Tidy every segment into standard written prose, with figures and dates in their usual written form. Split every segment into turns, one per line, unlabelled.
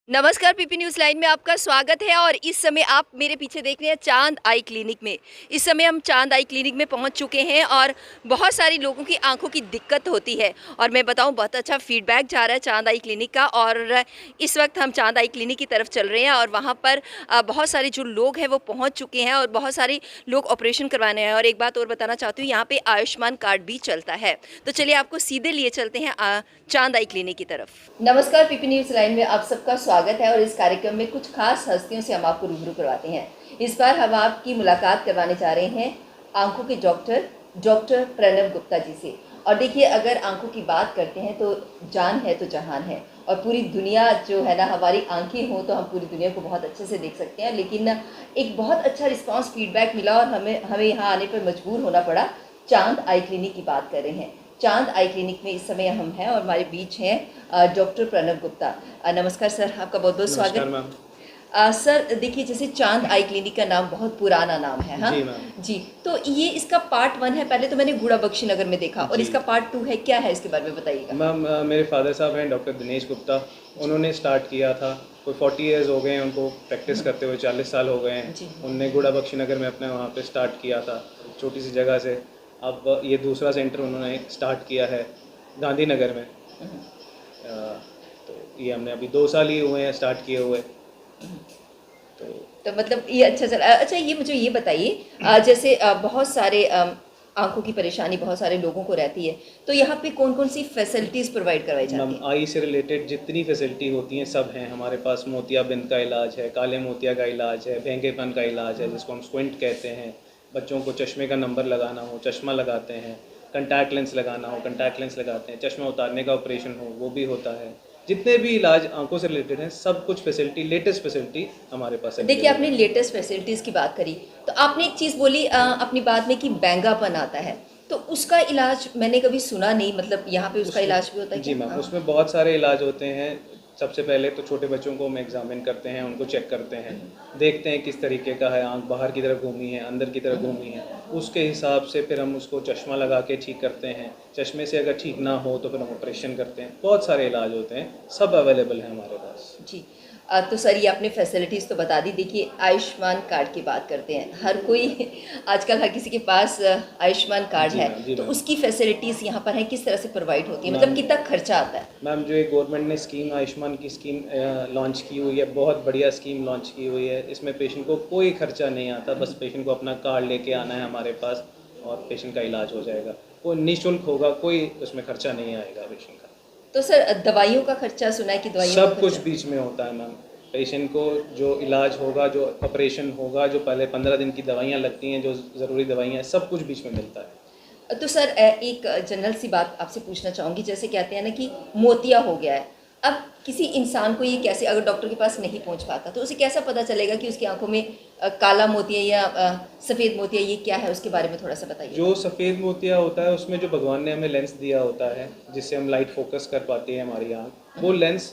नमस्कार PP news line में आपका स्वागत है और इस समय आप मेरे पीछे देख रहे हैं चांद आई क्लिनिक में। इस समय हम चांद आई क्लिनिक में पहुंच चुके हैं और बहुत सारे लोगों की आंखों की दिक्कत होती है और मैं बताऊं बहुत अच्छा फीडबैक जा रहा है चांद आई क्लिनिक का। और इस वक्त हम चांद आई क्लिनिक की तरफ चल रहे हैं और वहां पर बहुत सारे जो लोग हैं वो पहुँच चुके हैं और बहुत सारे लोग ऑपरेशन करवाने हैं। और एक बात और बताना चाहती हूँ, यहाँ पर आयुष्मान कार्ड भी चलता है। तो चलिए आपको सीधे लिए चलते हैं चांद आई क्लिनिक की तरफ। नमस्कार पीपी न्यूज़ लाइन में आप सबका स्वागत है और इस कार्यक्रम में कुछ खास हस्तियों से हम आपको रूबरू करवाते हैं। इस बार हम आपकी मुलाकात करवाने जा रहे हैं आंखों के डॉक्टर प्रणव गुप्ता जी से। और देखिए, अगर आंखों की बात करते हैं तो जान है तो जहान है और पूरी दुनिया जो है ना, हमारी आंखें हों तो हम पूरी दुनिया को बहुत अच्छे से देख सकते हैं। लेकिन एक बहुत अच्छा रिस्पॉन्स फीडबैक मिला और हमें यहाँ आने पर मजबूर होना पड़ा। चांद आई क्लिनिक की बात कर रहे हैं। चांद आई क्लिनिक में इस समय हम हैं और हमारे बीच हैं डॉक्टर प्रणव गुप्ता। नमस्कार सर, आपका बहुत बहुत स्वागत। सर देखिए, जैसे चांद आई क्लिनिक का नाम बहुत पुराना नाम है। हाँ जी, तो ये इसका पार्ट 1 है। पहले तो मैंने गुड़ा बख्शी नगर में देखा और इसका पार्ट 2 है। क्या है इसके बारे में बताइएगा।
मैम, मेरे फादर साहब हैं डॉक्टर दिनेश गुप्ता। उन्होंने स्टार्ट किया था, कोई 40 इयर्स हो गए हैं उनको प्रैक्टिस करते हुए, 40 साल हो गए हैं। उनने गुड़ा बख्शी नगर में अपने वहाँ पे स्टार्ट किया था, छोटी सी जगह से। अब ये दूसरा सेंटर उन्होंने स्टार्ट किया है गांधीनगर में। तो ये हमने अभी 2 साल ही हुए हैं स्टार्ट किए हुए।
तो मतलब ये अच्छा चला। अच्छा, ये मुझे ये बताइए, जैसे बहुत सारे आंखों की परेशानी बहुत सारे लोगों को रहती है, तो यहाँ पे कौन कौन सी फैसिलिटीज़ प्रोवाइड करवाई जाती हैं?
आई से रिलेटेड जितनी फैसिलिटी होती हैं सब हैं हमारे पास। मोतियाबिंद का इलाज है, काले मोतिया का इलाज है, भेंगेपन का इलाज है जिसको हम स्क्विंट कहते हैं। बच्चों को चश्मे का नंबर लगाना हो चश्मा लगाते हैं, कंटैक्ट लेंस लगाना हो कंटैक्ट लेंस लगाते हैं, चश्मा उतारने का ऑपरेशन हो वो भी होता है। जितने भी इलाज आंखों से रिलेटेड हैं सब कुछ फैसिलिटी, लेटेस्ट फैसिलिटी हमारे पास है।
देखिए, आपने लेटेस्ट फैसिलिटीज़ की बात करी तो आपने एक चीज़ बोली अपनी बात में कि बैंगापन आता है, तो उसका इलाज मैंने कभी सुना नहीं। मतलब यहाँ पे उसका इलाज भी होता है
जी
क्या?
मैम, उसमें बहुत सारे इलाज होते हैं। सबसे पहले तो छोटे बच्चों को हम एग्जामिन करते हैं, उनको चेक करते हैं, देखते हैं किस तरीके का है, आंख बाहर की तरफ घूमी है अंदर की तरफ घूमी है। उसके हिसाब से फिर हम उसको चश्मा लगा के ठीक करते हैं। चश्मे से अगर ठीक ना हो तो फिर हम ऑपरेशन करते हैं। बहुत सारे इलाज होते हैं, सब अवेलेबल है हमारे पास।
जी। तो सर, ये आपने फैसिलिटीज़ तो बता दी। देखिए, आयुष्मान कार्ड की बात करते हैं। हर कोई आजकल हर किसी के पास आयुष्मान कार्ड है, तो उसकी फैसिलिटीज़ यहाँ पर है किस तरह से प्रोवाइड होती है, मतलब कितना खर्चा आता है?
मैम, जो ये गवर्नमेंट ने स्कीम आयुष्मान की स्कीम लॉन्च की हुई है, बहुत बढ़िया स्कीम लॉन्च की हुई है। इसमें पेशेंट को कोई खर्चा नहीं आता, बस पेशेंट को अपना कार्ड लेके आना है हमारे पास और पेशेंट का इलाज हो जाएगा। वो निःशुल्क होगा, कोई उसमें खर्चा नहीं आएगा पेशेंट का।
तो सर, दवाइयों का खर्चा सुना है कि दवाइयों
सब कुछ बीच में होता है मैम। पेशेंट को जो इलाज होगा, जो ऑपरेशन होगा, जो पहले 15 दिन की दवाइयाँ लगती हैं, जो ज़रूरी दवाइयाँ, सब कुछ बीच में मिलता है।
तो सर, एक जनरल सी बात आपसे पूछना चाहूँगी। जैसे कहते हैं ना कि मोतिया हो गया है, अब किसी इंसान को ये कैसे, अगर डॉक्टर के पास नहीं पहुँच पाता तो उसे कैसा पता चलेगा कि उसकी आंखों में काला मोतिया या सफ़ेद मोतिया, ये क्या है, उसके बारे में थोड़ा सा बताइए।
जो सफ़ेद मोतिया होता है उसमें जो भगवान ने हमें लेंस दिया होता है जिससे हम लाइट फोकस कर पाते हैं हमारी आँख, वो लेंस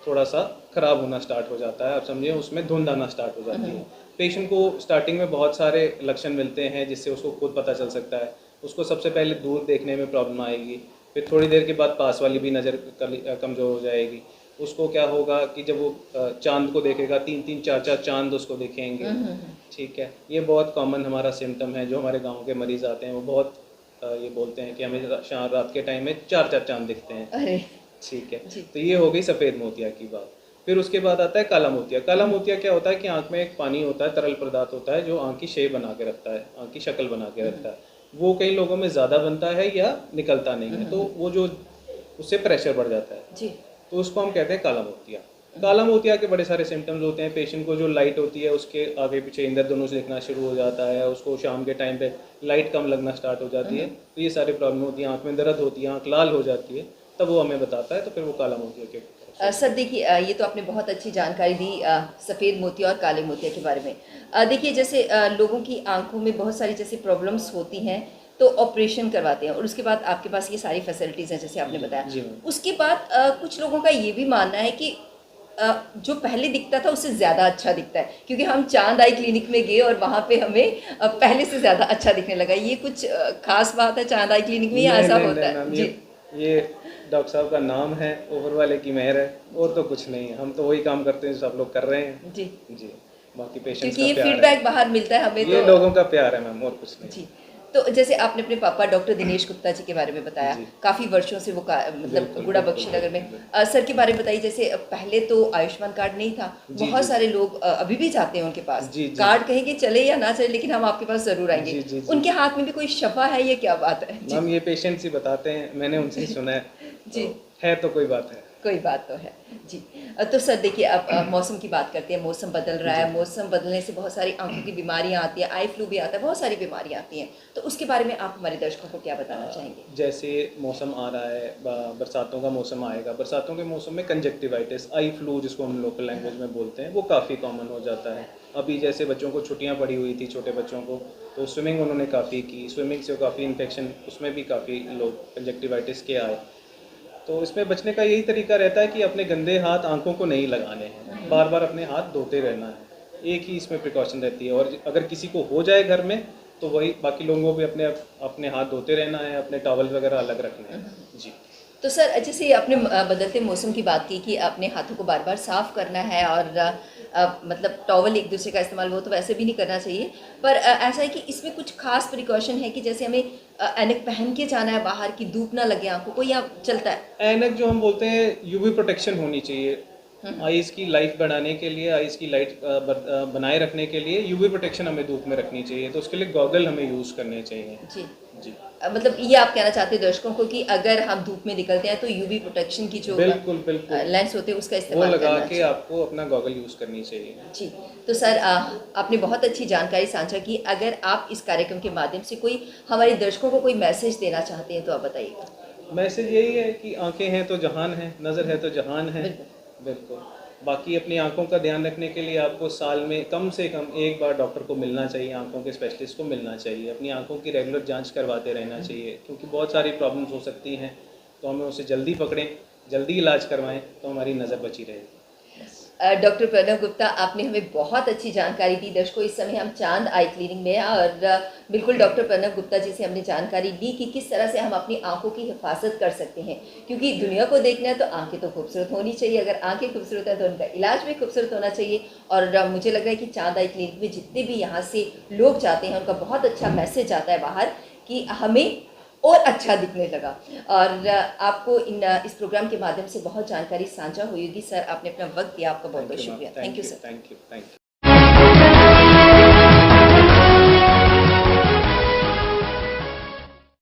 थोड़ा सा ख़राब होना स्टार्ट हो जाता है। आप समझिए उसमें धुंध आना स्टार्ट हो जाती है। पेशेंट को स्टार्टिंग में बहुत सारे लक्षण मिलते हैं जिससे उसको खुद पता चल सकता है। उसको सबसे पहले दूर देखने में प्रॉब्लम आएगी, फिर थोड़ी देर के बाद पास वाली भी नज़र कमज़ोर हो जाएगी। उसको क्या होगा कि जब वो चांद को देखेगा, 3-3 4-4 चांद उसको दिखेंगे। ठीक है, ये बहुत कॉमन हमारा सिम्टम है। जो हमारे गांव के मरीज़ आते हैं वो बहुत ये बोलते हैं कि हमें रात के टाइम में 4-4 चांद दिखते हैं।
अरे
ठीक है, तो ये हो गई सफ़ेद मोतिया की बात। फिर उसके बाद आता है काला मोतिया। काला मोतिया क्या होता है कि आँख में एक पानी होता है, तरल पदार्थ होता है जो आँख की शेप बना के रखता है, आँख की शक्ल बना के रखता है। वो कई लोगों में ज़्यादा बनता है या निकलता नहीं है, तो वो जो उससे प्रेशर बढ़ जाता है
जी,
तो उसको हम कहते हैं काला मोतिया। काला मोतिया के बड़े सारे सिम्टम्स होते हैं। पेशेंट को जो लाइट होती है उसके आगे पीछे इंद्रधनुष दिखना शुरू हो जाता है, उसको शाम के टाइम पे लाइट कम लगना स्टार्ट हो जाती है। तो ये सारी प्रॉब्लम होती है। आँख में दर्द होती है, आँख लाल हो जाती है, तब वो हमें बताता है, तो फिर वो काला मोतिया के
सर देखिए, ये तो आपने बहुत अच्छी जानकारी दी सफ़ेद मोतिया और काले मोतिया के बारे में। देखिए, जैसे लोगों की आंखों में बहुत सारी जैसे प्रॉब्लम्स होती हैं तो ऑपरेशन करवाते हैं और उसके बाद आपके पास ये सारी फैसिलिटीज़ हैं जैसे आपने बताया। उसके बाद कुछ लोगों का ये भी मानना है कि जो पहले दिखता था उससे ज़्यादा अच्छा दिखता है, क्योंकि हम चांद आई क्लिनिक में गए और वहाँ पे हमें पहले से ज़्यादा अच्छा दिखने लगा। ये कुछ खास बात है चांद आई क्लिनिक में या ऐसा होता है?
जी, ये डॉक्टर साहब का नाम है, ऊपर वाले की मेहर है, और तो कुछ नहीं है। हम तो वही काम करते हैं जो सब लोग कर रहे हैं।
जी,
जी, बाकी पेशेंट्स
क्योंकि
का
ये
प्यार है,
फीडबैक बाहर मिलता है हमें
ये
तो।
लोगों का प्यार है मैम, और कुछ नहीं।
जी, तो जैसे आपने अपने पापा डॉक्टर दिनेश गुप्ता जी के बारे में बताया,
जी।
काफ़ी वर्षों से वो मतलब
बिल्कुल,
गुड़ा
बिल्कुल,
बख्शी नगर में।
बिल्कुल।
सर के बारे में बताइए, जैसे पहले तो आयुष्मान कार्ड नहीं था,
जी,
बहुत
जी,
सारे लोग अभी भी जाते हैं उनके पास,
जी, जी,
कार्ड
जी।
कहेंगे चले या ना चले लेकिन हम आपके पास ज़रूर आएंगे।
जी, जी, जी।
उनके हाथ में भी कोई शफा है, ये क्या बात है? जी
मैम ये पेशेंट्स ही बताते हैं, मैंने उनसे ही सुना है,
जी,
तो है तो कोई बात है।
कोई बात तो है। जी, तो सर देखिए, अब मौसम की बात करते हैं। मौसम बदल रहा
जी।
है, मौसम बदलने से बहुत सारी आंखों की बीमारियां आती हैं, आई फ्लू भी आता है, बहुत सारी बीमारियां आती हैं। तो उसके बारे में आप हमारे दर्शकों को क्या बताना चाहेंगे?
जैसे मौसम आ रहा है, बरसातों का मौसम आएगा, बरसातों के मौसम में कंजक्टिवाइटिस, आई फ्लू जिसको हम लोकल लैंग्वेज में बोलते हैं, वो काफ़ी कॉमन हो जाता है। अभी जैसे बच्चों को छुट्टियां पड़ी हुई थी, छोटे बच्चों को, तो स्विमिंग उन्होंने काफ़ी की, स्विमिंग से काफ़ी इन्फेक्शन, उसमें भी काफ़ी लोग कंजक्टिवाइटिस के आए। तो इसमें बचने का यही तरीका रहता है कि अपने गंदे हाथ आंखों को नहीं लगाने हैं, बार बार अपने हाथ धोते रहना है, एक ही इसमें प्रिकॉशन रहती है। और अगर किसी को हो जाए घर में, तो वही बाकी लोगों को भी अपने अपने हाथ धोते रहना है, अपने टॉवल वगैरह अलग रखने हैं। जी।
तो सर जैसे आपने बदलते मौसम की बात की कि अपने हाथों को बार बार साफ करना है, और मतलब टॉवल एक दूसरे का इस्तेमाल वो तो वैसे भी नहीं करना चाहिए, पर ऐसा है कि इसमें कुछ खास प्रिकॉशन है कि जैसे हमें ऐनक पहन के जाना है बाहर, की धूप ना लगे आंखों को, या चलता है?
ऐनक जो हम बोलते हैं, यूवी प्रोटेक्शन होनी चाहिए। आइज़ की लाइफ बढ़ाने के लिए, आइज़ की लाइट बनाए रखने के लिए यूवी प्रोटेक्शन हमें धूप में रखनी चाहिए, तो उसके लिए गॉगल हमें यूज़ करने चाहिए।
जी,
जी,
मतलब ये आप कहना चाहते हैं दर्शकों को कि अगर हम धूप में निकलते हैं तो यूवी प्रोटेक्शन की जो
बिल्कुल, बिल्कुल।
लेंस होते हैं उसका
वो
इस्तेमाल
लगा
करना
के
चाहिए।
आपको अपना गॉगल यूज़ करनी चाहिए।
जी, तो सर आपने बहुत अच्छी जानकारी साझा की। अगर आप इस कार्यक्रम के माध्यम से कोई हमारे दर्शकों को कोई मैसेज देना चाहते हैं तो आप बताइएगा।
मैसेज यही है कि आंखें हैं तो जहान है, नज़र है तो जहान है।
बिल्कुल।
बिल्कुल। बाकी अपनी आंखों का ध्यान रखने के लिए आपको साल में कम से कम एक बार डॉक्टर को मिलना चाहिए, आंखों के स्पेशलिस्ट को मिलना चाहिए, अपनी आंखों की रेगुलर जांच करवाते रहना चाहिए, क्योंकि बहुत सारी प्रॉब्लम्स हो सकती हैं, तो हमें उसे जल्दी पकड़ें, जल्दी इलाज करवाएं, तो हमारी नज़र बची रहेगी। बस।
डॉक्टर प्रणव गुप्ता, आपने हमें बहुत अच्छी जानकारी दी। दर्शकों, इस समय हम चांद आई क्लिनिक में हैं, और बिल्कुल डॉक्टर प्रणव गुप्ता जी से हमने जानकारी ली कि किस तरह से हम अपनी आंखों की हिफाजत कर सकते हैं, क्योंकि दुनिया को देखना है तो आंखें तो खूबसूरत होनी चाहिए, अगर आंखें खूबसूरत हैं तो उनका इलाज भी खूबसूरत होना चाहिए। और मुझे लग रहा है कि चांद आई क्लिनिक में जितने भी यहाँ से लोग जाते हैं उनका बहुत अच्छा मैसेज आता है बाहर कि हमें और अच्छा दिखने लगा। और आपको इस प्रोग्राम के माध्यम से बहुत जानकारी साझा हुई होगी। सर, आपने अपना वक्त दिया, आपका बहुत
थैंक
बहुत
यू मैम,
शुक्रिया। Thank
thank
you
you,
sir.
Thank you, thank you.